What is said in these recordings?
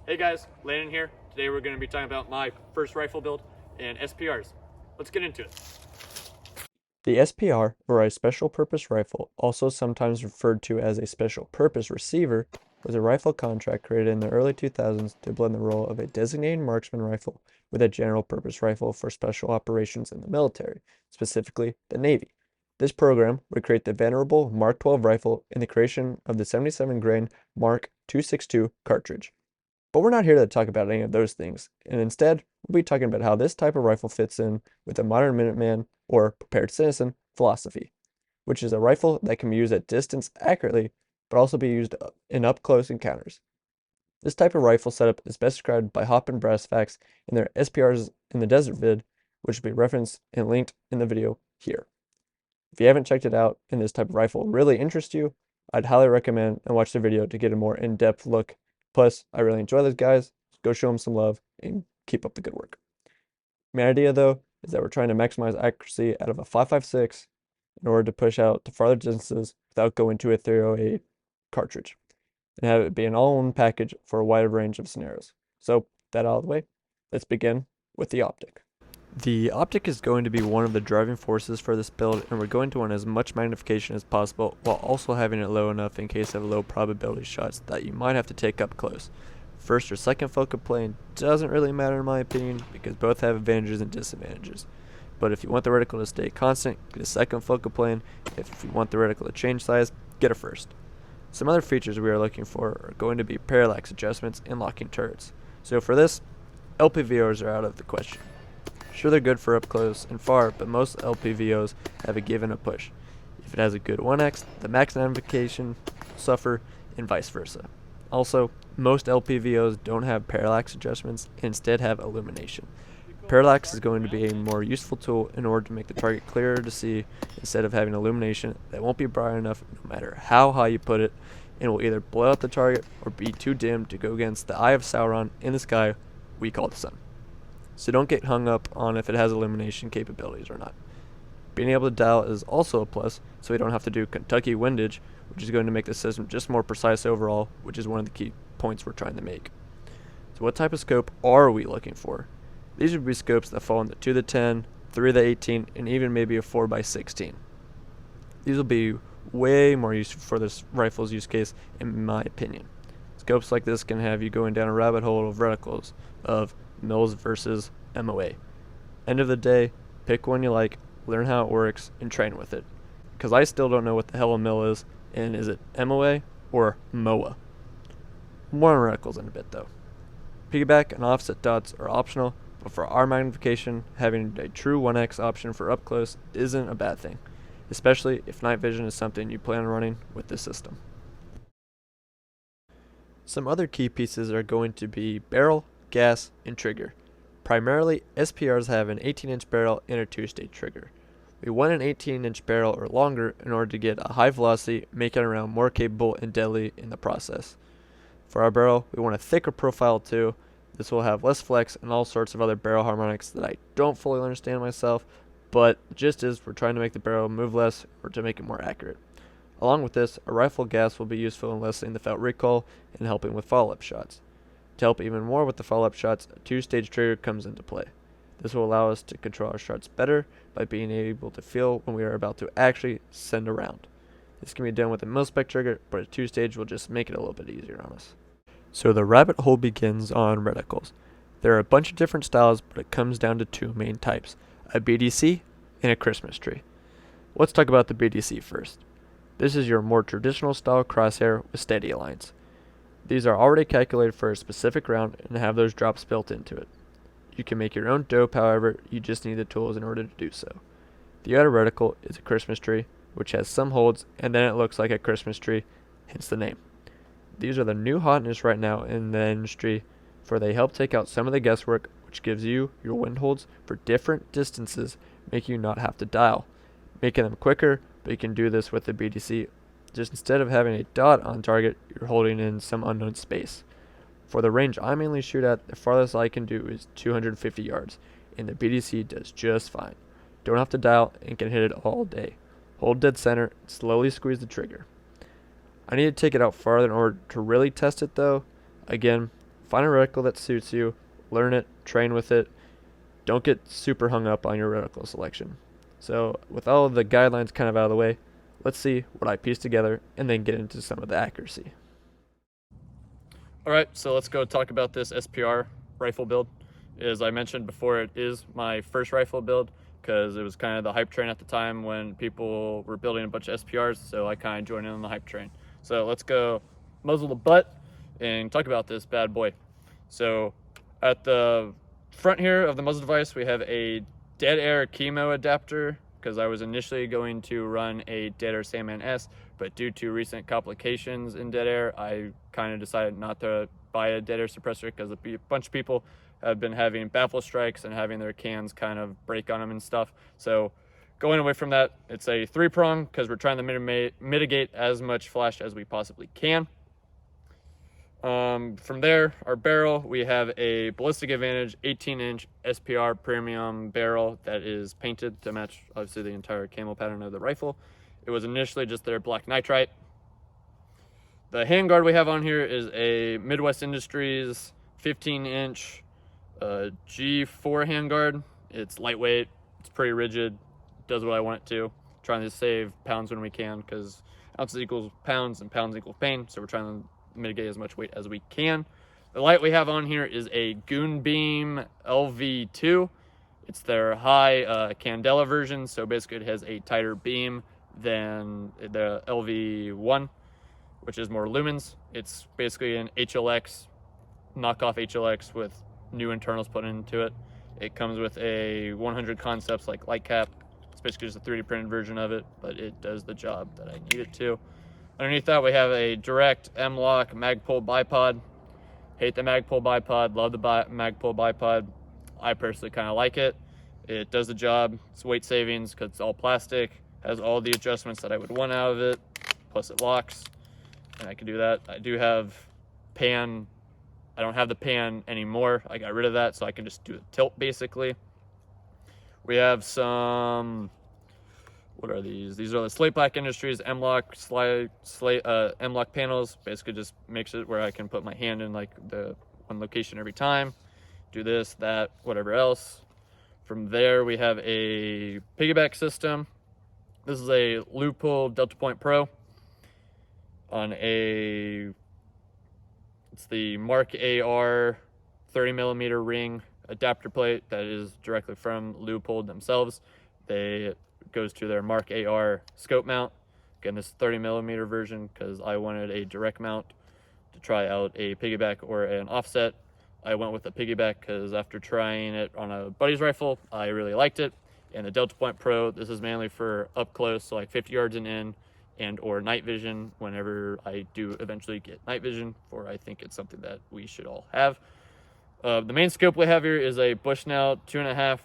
Hey guys, Landon here. Today we're going to be talking about my first rifle build and SPRs. Let's get into it. The SPR, or a Special Purpose Rifle, also sometimes referred to as a Special Purpose Receiver, was a rifle contract created in the early 2000s to blend the role of a designated marksman rifle with a general purpose rifle for special operations in the military, specifically the Navy. This program would create the venerable Mark 12 rifle in the creation of the 77 grain Mark 262 cartridge. But we're not here to talk about any of those things, and instead, we'll be talking about how this type of rifle fits in with the modern Minuteman or prepared citizen philosophy, which is a rifle that can be used at distance accurately, but also be used in up-close encounters. This type of rifle setup is best described by Hop and Brass Facts in their SPRs in the Desert vid, which will be referenced and linked in the video here. If you haven't checked it out and this type of rifle really interests you, I'd highly recommend and watch the video to get a more in-depth look. Plus, I really enjoy those guys. Go show them some love and keep up the good work. My idea, though, is that we're trying to maximize accuracy out of a 5.56 in order to push out to farther distances without going to a 308 cartridge, and have it be an all-in package for a wider range of scenarios. So, that out of the way, let's begin with the Optic. The Optic is going to be one of the driving forces for this build, and we're going to want as much magnification as possible while also having it low enough in case of low probability shots that you might have to take up close. First or second focal plane doesn't really matter in my opinion because both have advantages and disadvantages. But if you want the reticle to stay constant, get a second focal plane. If you want the reticle to change size, get a first. Some other features we are looking for are going to be parallax adjustments and locking turrets. So for this, LPVOs are out of the question. Sure, they're good for up close and far, but most LPVOs have a give and a push. If it has a good 1x, the max magnification will suffer, and vice versa. Also, most LPVOs don't have parallax adjustments and instead have illumination. Parallax is going to be a more useful tool in order to make the target clearer to see instead of having illumination that won't be bright enough no matter how high you put it, and will either blow out the target or be too dim to go against the eye of Sauron in the sky we call the sun. So don't get hung up on if it has illumination capabilities or not. Being able to dial is also a plus, so we don't have to do Kentucky windage, which is going to make the system just more precise overall, which is one of the key points we're trying to make. So what type of scope are we looking for? These would be scopes that fall into 2 to the 10, 3 to the 18, and even maybe a 4 by 16. These will be way more useful for this rifle's use case, in my opinion. Scopes like this can have you going down a rabbit hole of reticles, of mils versus MOA. End of the day, pick one you like, learn how it works, and train with it. Because I still don't know what the hell a mil is, and is it MOA or MOA? More on reticles in a bit though. Piggyback and offset dots are optional, but for our magnification, having a true 1x option for up close isn't a bad thing, especially if night vision is something you plan on running with this system. Some other key pieces are going to be barrel, gas, and trigger. Primarily, SPRs have an 18-inch barrel and a 2-stage trigger. We want an 18-inch barrel or longer in order to get a high velocity, making a round more capable and deadly in the process. For our barrel, we want a thicker profile too. This will have less flex and all sorts of other barrel harmonics that I don't fully understand myself, but the gist is we're trying to make the barrel move less or to make it more accurate. Along with this, a rifle gas will be useful in lessening the felt recoil and helping with follow-up shots. To help even more with the follow-up shots, a 2-stage trigger comes into play. This will allow us to control our shots better by being able to feel when we are about to actually send a round. This can be done with a mil-spec trigger, but a 2-stage will just make it a little bit easier on us. So the rabbit hole begins on reticles. There are a bunch of different styles, but it comes down to 2 main types, a BDC and a Christmas tree. Let's talk about the BDC first. This is your more traditional style crosshair with steady lines. These are already calculated for a specific round and have those drops built into it. You can make your own dope, however, you just need the tools in order to do so. The other reticle is a Christmas tree, which has some holds, and then it looks like a Christmas tree, hence the name. These are the new hotness right now in the industry, for they help take out some of the guesswork, which gives you your wind holds for different distances, making you not have to dial, making them quicker, but you can do this with the BDC. Just instead of having a dot on target, you're holding in some unknown space. For the range I mainly shoot at, the farthest I can do is 250 yards, and the BDC does just fine. Don't have to dial and can hit it all day. Hold dead center, and slowly squeeze the trigger. I need to take it out farther in order to really test it though. Again, find a reticle that suits you, learn it, train with it. Don't get super hung up on your reticle selection. So with all of the guidelines kind of out of the way, let's see what I pieced together and then get into some of the accuracy. All right, so let's go talk about this SPR rifle build. As I mentioned before, it is my first rifle build because it was kind of the hype train at the time when people were building a bunch of SPRs, so I kind of joined in on the hype train. So let's go muzzle the butt and talk about this bad boy. So at the front here of the muzzle device, we have a dead air chemo adapter because I was initially going to run a dead air Sandman S, but due to recent complications in dead air, I kind of decided not to buy a dead air suppressor because a bunch of people have been having baffle strikes and having their cans kind of break on them and stuff. So going away from that, it's a 3-prong because we're trying to mitigate as much flash as we possibly can. From there, our barrel, we have a Ballistic Advantage 18-inch SPR premium barrel that is painted to match, obviously, the entire camo pattern of the rifle. It was initially just their black nitrite. The handguard we have on here is a Midwest Industries 15-inch G4 handguard. It's lightweight, it's pretty rigid, does what I want it to. Trying to save pounds when we can because ounces equals pounds and pounds equals pain, so we're trying to mitigate as much weight as we can. The light we have on here is a Goon Beam LV2. It's their high candela version, so basically it has a tighter beam than the LV1, which is more lumens. It's basically an HLX, knockoff HLX with new internals put into it. It comes with a 100 Concepts like light cap. It's basically just a 3D printed version of it, but it does the job that I need it to. Underneath that, we have a direct M-LOK Magpul bipod. Hate the Magpul bipod, love the Magpul bipod. I personally kind of like it. It does the job. It's weight savings because it's all plastic. Has all the adjustments that I would want out of it. Plus it locks, and I can do that. I do have pan. I don't have the pan anymore. I got rid of that, so I can just do the tilt basically. We have some, what are these? These are the Slate Black Industries M-LOK M-LOK panels. Basically just makes it where I can put my hand in like the one location every time. Do this, that, whatever else. From there, we have a piggyback system. This is a Leupold Delta Point Pro on a, it's the Mark AR 30mm ring adapter plate that is directly from Leupold themselves. It goes to their Mark AR scope mount. Again, this 30mm version because I wanted a direct mount to try out a piggyback or an offset. I went with the piggyback because after trying it on a buddy's rifle, I really liked it. And the Delta Point Pro, this is mainly for up close, so like 50 yards and in, and or night vision whenever I do eventually get night vision, for I think it's something that we should all have. The main scope we have here is a Bushnell 2.5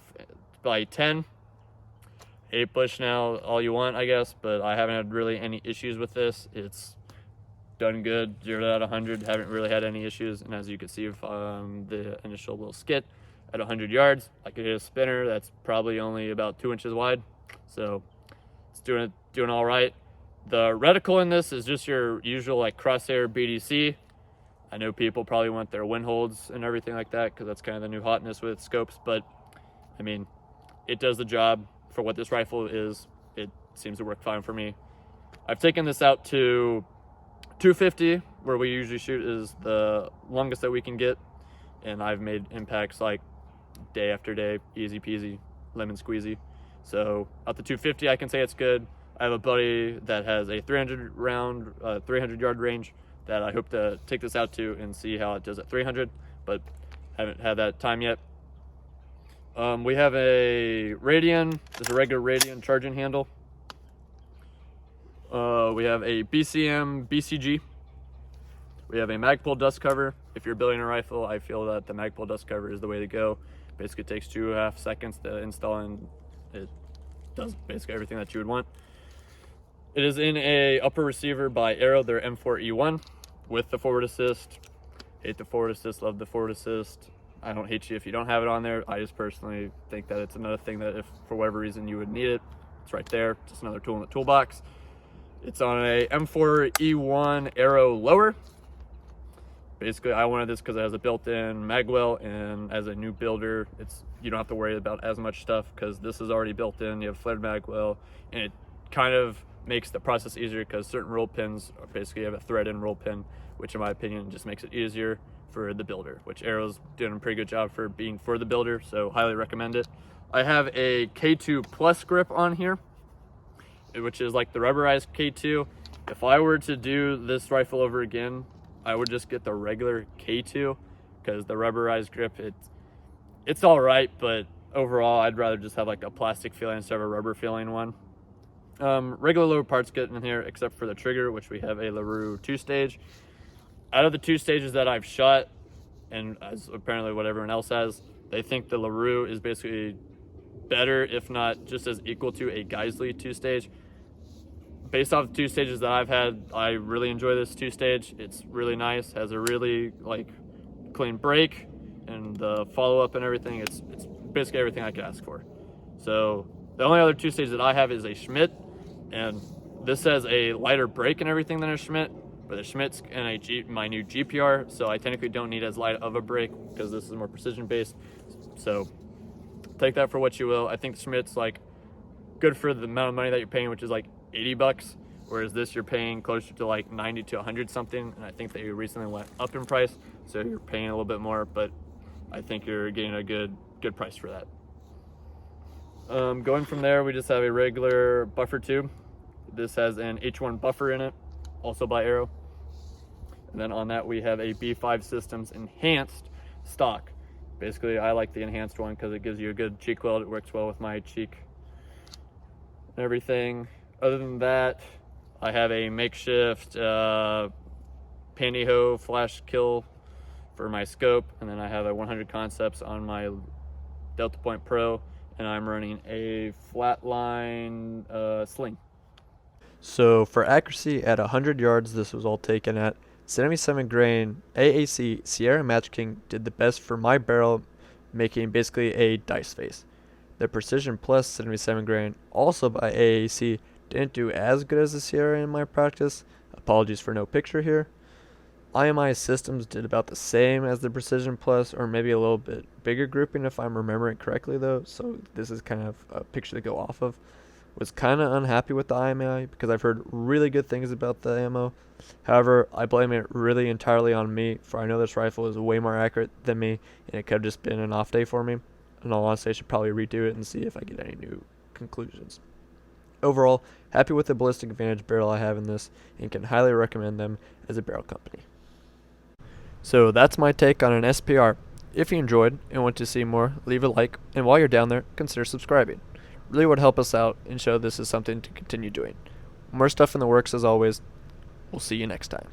by 10. 8 Bushnell, all you want, I guess, but I haven't had really any issues with this. It's done good, 0 out of 100, haven't really had any issues. And as you can see from the initial little skit, at 100 yards, I could hit a spinner that's probably only about 2 inches wide. So it's doing all right. The reticle in this is just your usual like crosshair BDC. I know people probably want their wind holds and everything like that because that's kind of the new hotness with scopes, but I mean, it does the job for what this rifle is. It seems to work fine for me. I've taken this out to 250, where we usually shoot is the longest that we can get, and I've made impacts like day after day, easy peasy, lemon squeezy. So out to 250, I can say it's good. I have a buddy that has a 300 yard range that I hope to take this out to and see how it does at 300, but haven't had that time yet. We have a Radian, just a regular Radian charging handle. We have a BCM BCG. We have a Magpul dust cover. If you're building a rifle, I feel that the Magpul dust cover is the way to go. Basically takes 2.5 seconds to install, and it does basically everything that you would want. It is in a upper receiver by Arrow, their M4E1 with the forward assist. Hate the forward assist, love the forward assist. I don't hate you if you don't have it on there. I just personally think that it's another thing that if for whatever reason you would need it, it's right there. Just another tool in the toolbox. It's on a M4E1 Arrow lower. Basically, I wanted this because it has a built-in magwell, and as a new builder, you don't have to worry about as much stuff because this is already built in. You have flared magwell, and it kind of makes the process easier because certain roll pins are basically, you have a thread-in roll pin, which in my opinion just makes it easier for the builder, which Arrow's doing a pretty good job for being for the builder, so highly recommend it. I have a K2 Plus grip on here, which is like the rubberized K2. If I were to do this rifle over again, I would just get the regular K2 because the rubberized grip, it's all right, but overall I'd rather just have like a plastic feeling instead of a rubber feeling one. Regular lower parts get in here except for the trigger, which we have a LaRue 2-stage. Out of the 2 stages that I've shot, and as apparently what everyone else has, they think the LaRue is basically better, if not just as equal to a Geisley 2-stage. Based off the 2 stages that I've had, I really enjoy this 2-stage. It's really nice, has a really like clean break, and the follow-up and everything. It's basically everything I could ask for. So the only other 2 stages that I have is a Schmidt, and this has a lighter break and everything than a Schmidt, but the Schmidt's in my new GPR, so I technically don't need as light of a break because this is more precision based. So take that for what you will. I think the Schmidt's like good for the amount of money that you're paying, which is like $80, whereas this you're paying closer to like 90 to 100 something, and I think that you recently went up in price, so you're paying a little bit more, but I think you're getting a good price for that. Going from there, we just have a regular buffer tube. This has an H1 buffer in it, also by Arrow. And then on that we have a B5 Systems enhanced stock. Basically, I like the enhanced one because it gives you a good cheek weld. It works well with my cheek and everything. Other than that, I have a makeshift pantyhose flash kill for my scope, and then I have a 100 Concepts on my Delta Point Pro, and I'm running a flatline sling. So for accuracy at 100 yards, this was all taken at 77 grain AAC Sierra Match King did the best for my barrel, making basically a dice face. The Precision Plus 77 grain, also by AAC, didn't do as good as the Sierra in my practice. Apologies for no picture here. IMI Systems did about the same as the Precision Plus, or maybe a little bit bigger grouping if I'm remembering correctly though, so this is kind of a picture to go off of. Was kind of unhappy with the IMI because I've heard really good things about the ammo. However, I blame it really entirely on me, for I know this rifle is way more accurate than me, and it could have just been an off day for me. In all honesty, I should probably redo it and see if I get any new conclusions. Overall, happy with the Ballistic Advantage barrel I have in this, and can highly recommend them as a barrel company. So that's my take on an SPR. If you enjoyed and want to see more, leave a like, and while you're down there, consider subscribing. Really would help us out and show this is something to continue doing. More stuff in the works as always. We'll see you next time.